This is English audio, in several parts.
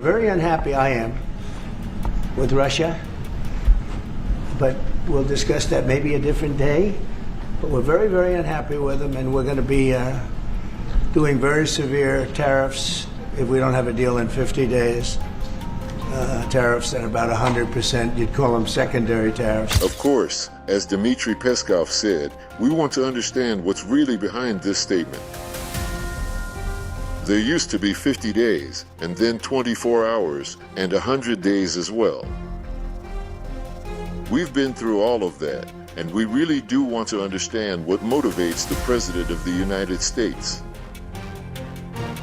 Very unhappy I am with Russia, but we'll discuss that maybe a different day. But we're very, very unhappy with them, and we're going to be doing very severe tariffs if we don't have a deal in 50 days. Tariffs at about 100%. You'd call them secondary tariffs. Of course, as Dmitry Peskov said, we want to understand what's really behind this statement. There used to be 50 days, and then 24 hours, and 100 days as well. We've been through all of that, and we really do want to understand what motivates the President of the United States.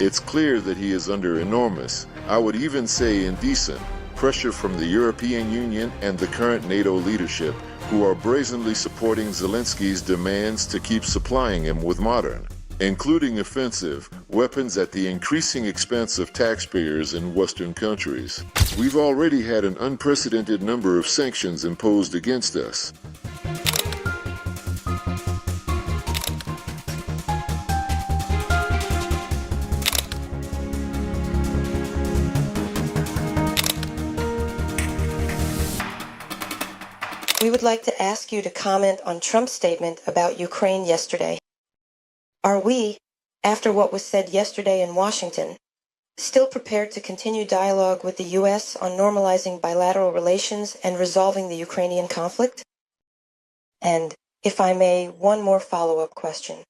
It's clear that he is under enormous, I would even say indecent, pressure from the European Union and the current NATO leadership, who are brazenly supporting Zelensky's demands to keep supplying him with modern, including offensive, weapons at the increasing expense of taxpayers in Western countries. We've already had an unprecedented number of sanctions imposed against us. We would like to ask you to comment on Trump's statement about Ukraine yesterday. Are we, after what was said yesterday in Washington, still prepared to continue dialogue with the U.S. on normalizing bilateral relations and resolving the Ukrainian conflict? And, if I may, one more follow-up question.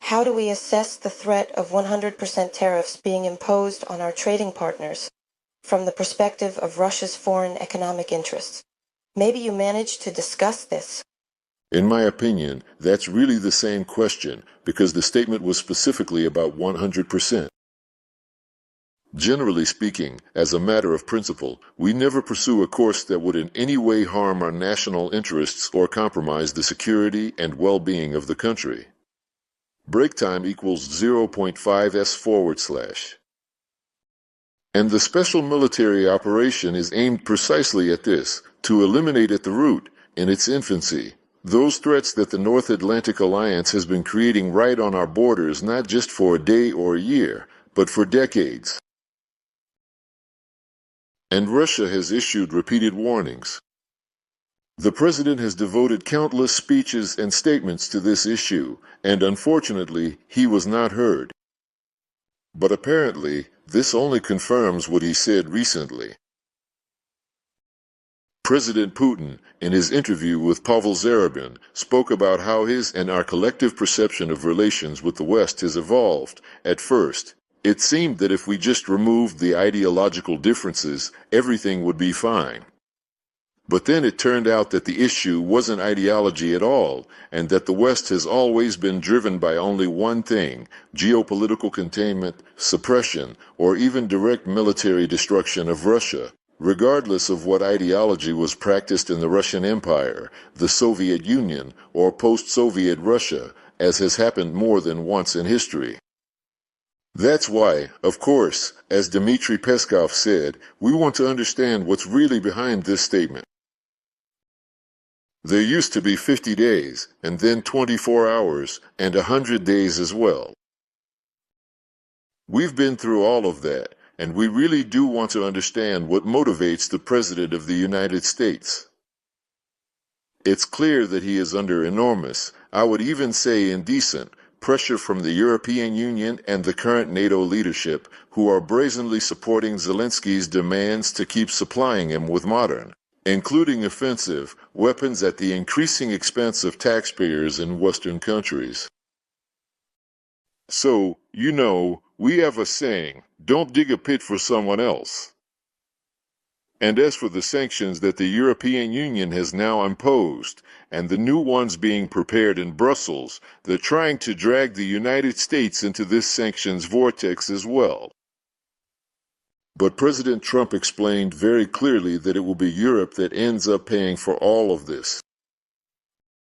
How do we assess the threat of 100% tariffs being imposed on our trading partners from the perspective of Russia's foreign economic interests? Maybe you managed to discuss this. In my opinion, that's really the same question, because the statement was specifically about 100%. Generally speaking, as a matter of principle, we never pursue a course that would in any way harm our national interests or compromise the security and well-being of the country. Break time equals 0.5s/. And the special military operation is aimed precisely at this, to eliminate at the root, in its infancy, those threats that the North Atlantic Alliance has been creating right on our borders, not just for a day or a year, but for decades. And Russia has issued repeated warnings. The President has devoted countless speeches and statements to this issue, and unfortunately, he was not heard. But apparently, this only confirms what he said recently. President Putin, in his interview with Pavel Zarubin, spoke about how his and our collective perception of relations with the West has evolved. At first, it seemed that if we just removed the ideological differences, everything would be fine. But then it turned out that the issue wasn't ideology at all, and that the West has always been driven by only one thing: geopolitical containment, suppression, or even direct military destruction of Russia. Regardless of what ideology was practiced in the Russian Empire, the Soviet Union, or post-Soviet Russia, as has happened more than once in history. That's why, of course, as Dmitry Peskov said, we want to understand what's really behind this statement. There used to be 50 days, and then 24 hours, and 100 days as well. We've been through all of that, and we really do want to understand what motivates the President of the United States. It's clear that he is under enormous, I would even say indecent, pressure from the European Union and the current NATO leadership, who are brazenly supporting Zelensky's demands to keep supplying him with modern, including offensive, weapons at the increasing expense of taxpayers in Western countries. So, you know, we have a saying, don't dig a pit for someone else. And as for the sanctions that the European Union has now imposed, and the new ones being prepared in Brussels, they're trying to drag the United States into this sanctions vortex as well. But President Trump explained very clearly that it will be Europe that ends up paying for all of this.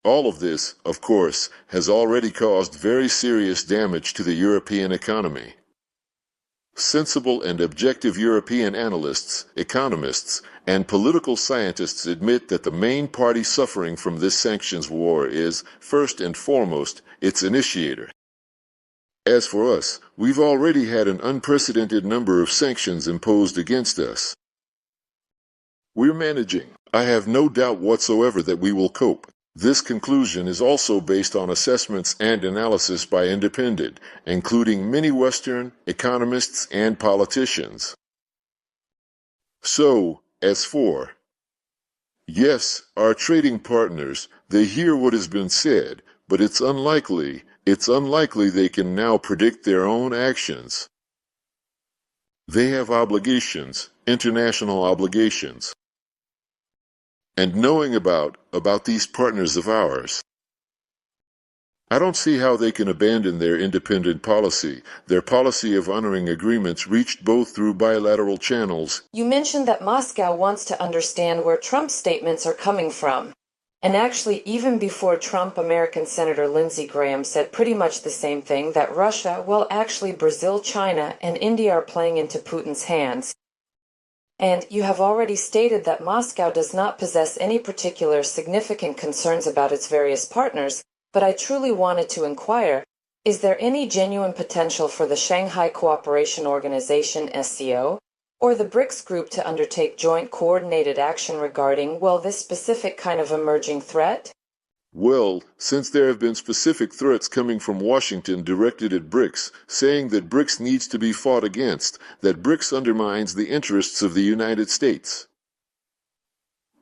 All of this, of course, has already caused very serious damage to the European economy. Sensible and objective European analysts, economists, and political scientists admit that the main party suffering from this sanctions war is, first and foremost, its initiator. As for us, we've already had an unprecedented number of sanctions imposed against us. We're managing. I have no doubt whatsoever that we will cope. This conclusion is also based on assessments and analysis by independent, including many Western economists and politicians. So, as for yes, our trading partners, they hear what has been said, but it's unlikely they can now predict their own actions. They have obligations, international obligations. And knowing about these partners of ours, I don't see how they can abandon their independent policy, their policy of honoring agreements reached both through bilateral channels. You mentioned that Moscow wants to understand where Trump's statements are coming from. And actually, even before Trump, American Senator Lindsey Graham said pretty much the same thing, that Russia, well, actually Brazil, China, and India are playing into Putin's hands. And you have already stated that Moscow does not possess any particular significant concerns about its various partners, but I truly wanted to inquire, is there any genuine potential for the Shanghai Cooperation Organization, SCO, or the BRICS group to undertake joint coordinated action regarding, well, this specific kind of emerging threat? Well, since there have been specific threats coming from Washington directed at BRICS, saying that BRICS needs to be fought against, that BRICS undermines the interests of the United States.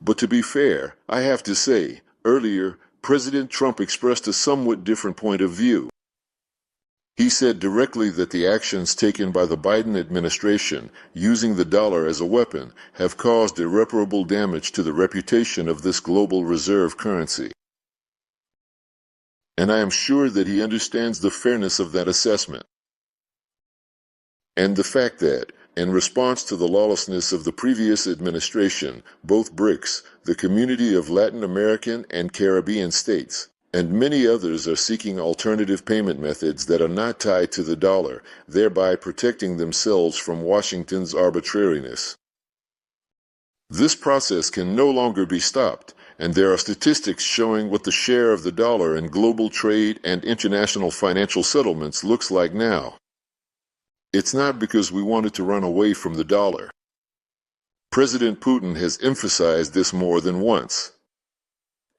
But to be fair, I have to say, earlier, President Trump expressed a somewhat different point of view. He said directly that the actions taken by the Biden administration, using the dollar as a weapon, have caused irreparable damage to the reputation of this global reserve currency. And I am sure that he understands the fairness of that assessment. And the fact that, in response to the lawlessness of the previous administration, both BRICS, the community of Latin American and Caribbean states, and many others are seeking alternative payment methods that are not tied to the dollar, thereby protecting themselves from Washington's arbitrariness. This process can no longer be stopped, and there are statistics showing what the share of the dollar in global trade and international financial settlements looks like now. It's not because we wanted to run away from the dollar. President Putin has emphasized this more than once.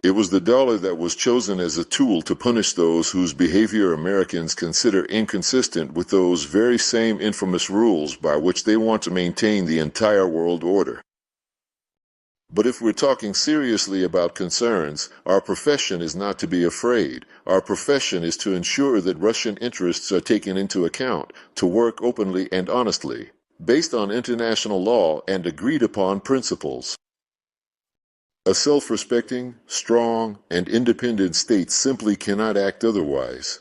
It was the dollar that was chosen as a tool to punish those whose behavior Americans consider inconsistent with those very same infamous rules by which they want to maintain the entire world order. But if we're talking seriously about concerns, our profession is not to be afraid. Our profession is to ensure that Russian interests are taken into account, to work openly and honestly, based on international law and agreed upon principles. A self-respecting, strong, and independent state simply cannot act otherwise.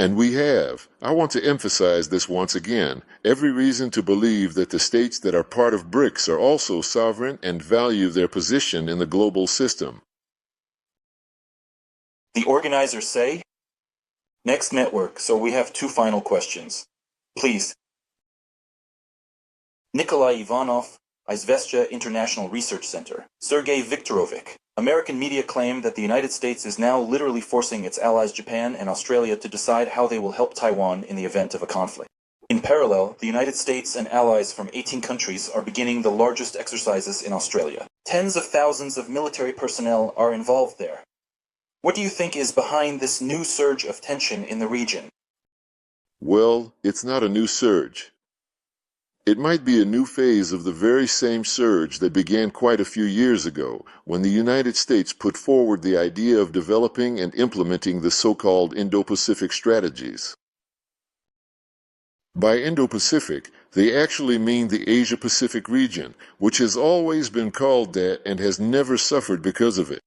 And we have, I want to emphasize this once again, every reason to believe that the states that are part of BRICS are also sovereign and value their position in the global system. The organizers say, next network, so we have two final questions. Please. Nikolai Ivanov, Izvestia International Research Center. Sergei Viktorovich. American media claim that the United States is now literally forcing its allies Japan and Australia to decide how they will help Taiwan in the event of a conflict. In parallel, the United States and allies from 18 countries are beginning the largest exercises in Australia. Tens of thousands of military personnel are involved there. What do you think is behind this new surge of tension in the region? Well, it's not a new surge. It might be a new phase of the very same surge that began quite a few years ago, when the United States put forward the idea of developing and implementing the so-called Indo-Pacific strategies. By Indo-Pacific, they actually mean the Asia-Pacific region, which has always been called that and has never suffered because of it.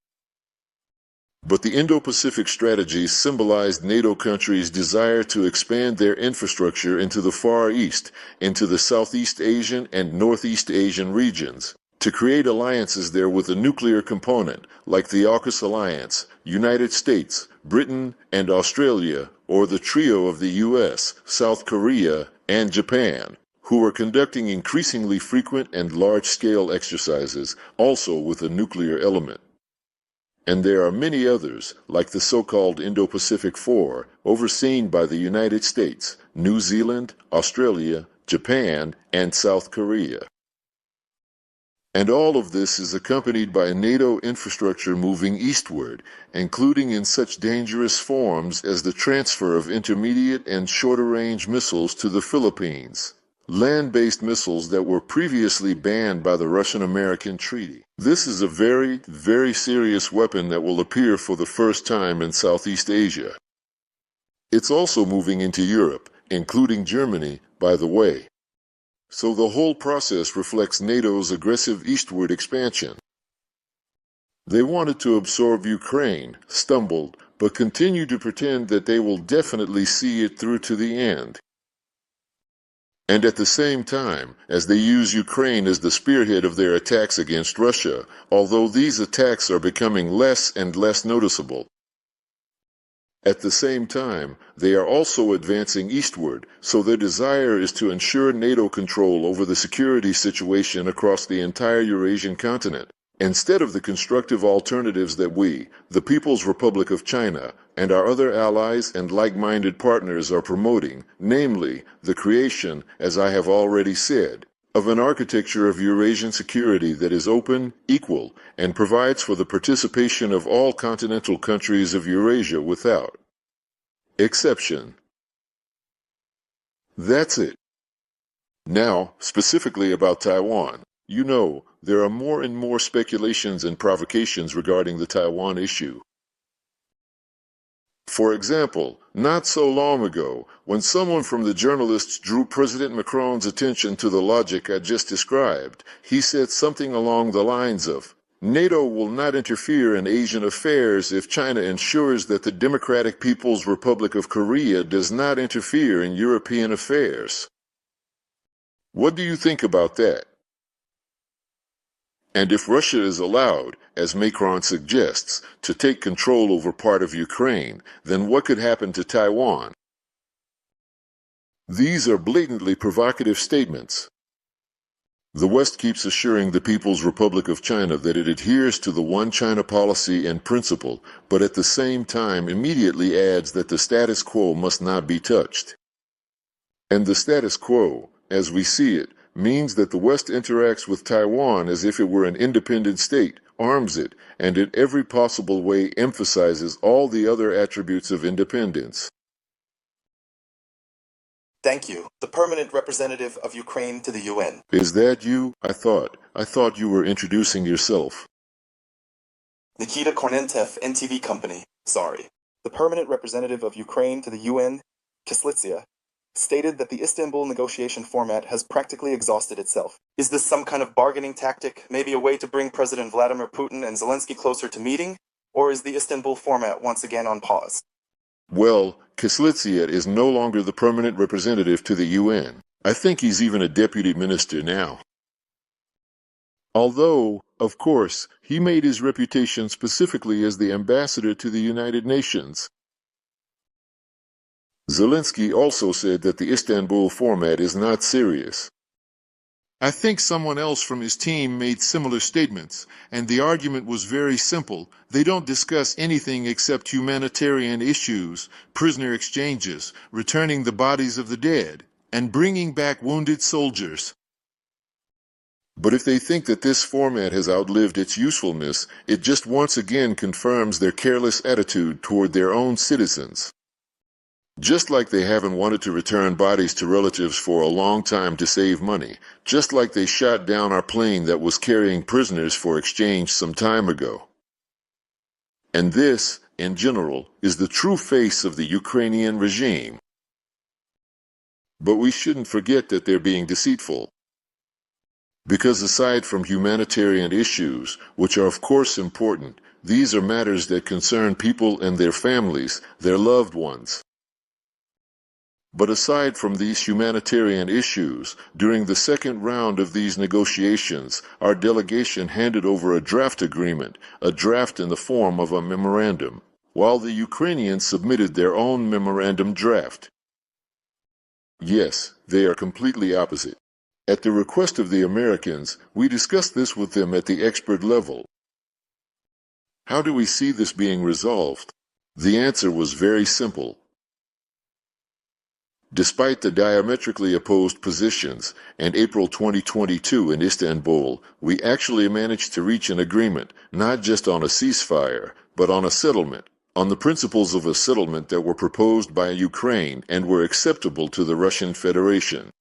But the Indo-Pacific strategy symbolized NATO countries' desire to expand their infrastructure into the Far East, into the Southeast Asian and Northeast Asian regions, to create alliances there with a nuclear component, like the AUKUS Alliance, United States, Britain, and Australia, or the trio of the US, South Korea, and Japan, who are conducting increasingly frequent and large-scale exercises, also with a nuclear element. And there are many others, like the so-called Indo-Pacific Four, overseen by the United States, New Zealand, Australia, Japan, and South Korea. And all of this is accompanied by NATO infrastructure moving eastward, including in such dangerous forms as the transfer of intermediate and shorter-range missiles to the Philippines, land-based missiles that were previously banned by the Russian-American Treaty. This is a very, very serious weapon that will appear for the first time in Southeast Asia. It's also moving into Europe, including Germany, by the way. So the whole process reflects NATO's aggressive eastward expansion. They wanted to absorb Ukraine, stumbled, but continue to pretend that they will definitely see it through to the end. And at the same time, as they use Ukraine as the spearhead of their attacks against Russia, although these attacks are becoming less and less noticeable. At the same time, they are also advancing eastward, so their desire is to ensure NATO control over the security situation across the entire Eurasian continent, instead of the constructive alternatives that we, the People's Republic of China, and our other allies and like-minded partners are promoting, namely, the creation, as I have already said, of an architecture of Eurasian security that is open, equal, and provides for the participation of all continental countries of Eurasia without exception. That's it. Now, specifically about Taiwan. You know, there are more and more speculations and provocations regarding the Taiwan issue. For example, not so long ago, when someone from the journalists drew President Macron's attention to the logic I just described, he said something along the lines of, NATO will not interfere in Asian affairs if China ensures that the Democratic People's Republic of Korea does not interfere in European affairs. What do you think about that? And if Russia is allowed, as Macron suggests, to take control over part of Ukraine, then what could happen to Taiwan? These are blatantly provocative statements. The West keeps assuring the People's Republic of China that it adheres to the One China policy and principle, but at the same time immediately adds that the status quo must not be touched. And the status quo, as we see it, means that the West interacts with Taiwan as if it were an independent state, arms it, and in every possible way emphasizes all the other attributes of independence. Thank you. The permanent representative of Ukraine to the UN. Is that you? I thought you were introducing yourself. Nikita Kornentev, NTV Company. Sorry. The permanent representative of Ukraine to the UN, Kislitsia, stated that the Istanbul negotiation format has practically exhausted itself. Is this some kind of bargaining tactic, maybe a way to bring President Vladimir Putin and Zelensky closer to meeting? Or is the Istanbul format once again on pause? Well, Kislitsia is no longer the permanent representative to the UN. I think he's even a deputy minister now. Although, of course, he made his reputation specifically as the ambassador to the United Nations. Zelensky also said that the Istanbul format is not serious. I think someone else from his team made similar statements, and the argument was very simple. They don't discuss anything except humanitarian issues, prisoner exchanges, returning the bodies of the dead, and bringing back wounded soldiers. But if they think that this format has outlived its usefulness, it just once again confirms their careless attitude toward their own citizens. Just like they haven't wanted to return bodies to relatives for a long time to save money, just like they shot down our plane that was carrying prisoners for exchange some time ago. And this, in general, is the true face of the Ukrainian regime. But we shouldn't forget that they're being deceitful. Because aside from humanitarian issues, which are of course important, these are matters that concern people and their families, their loved ones. But aside from these humanitarian issues, during the second round of these negotiations, our delegation handed over a draft agreement, a draft in the form of a memorandum, while the Ukrainians submitted their own memorandum draft. Yes, they are completely opposite. At the request of the Americans, we discussed this with them at the expert level. How do we see this being resolved? The answer was very simple. Despite the diametrically opposed positions, in April 2022 in Istanbul, we actually managed to reach an agreement, not just on a ceasefire, but on a settlement, on the principles of a settlement that were proposed by Ukraine and were acceptable to the Russian Federation.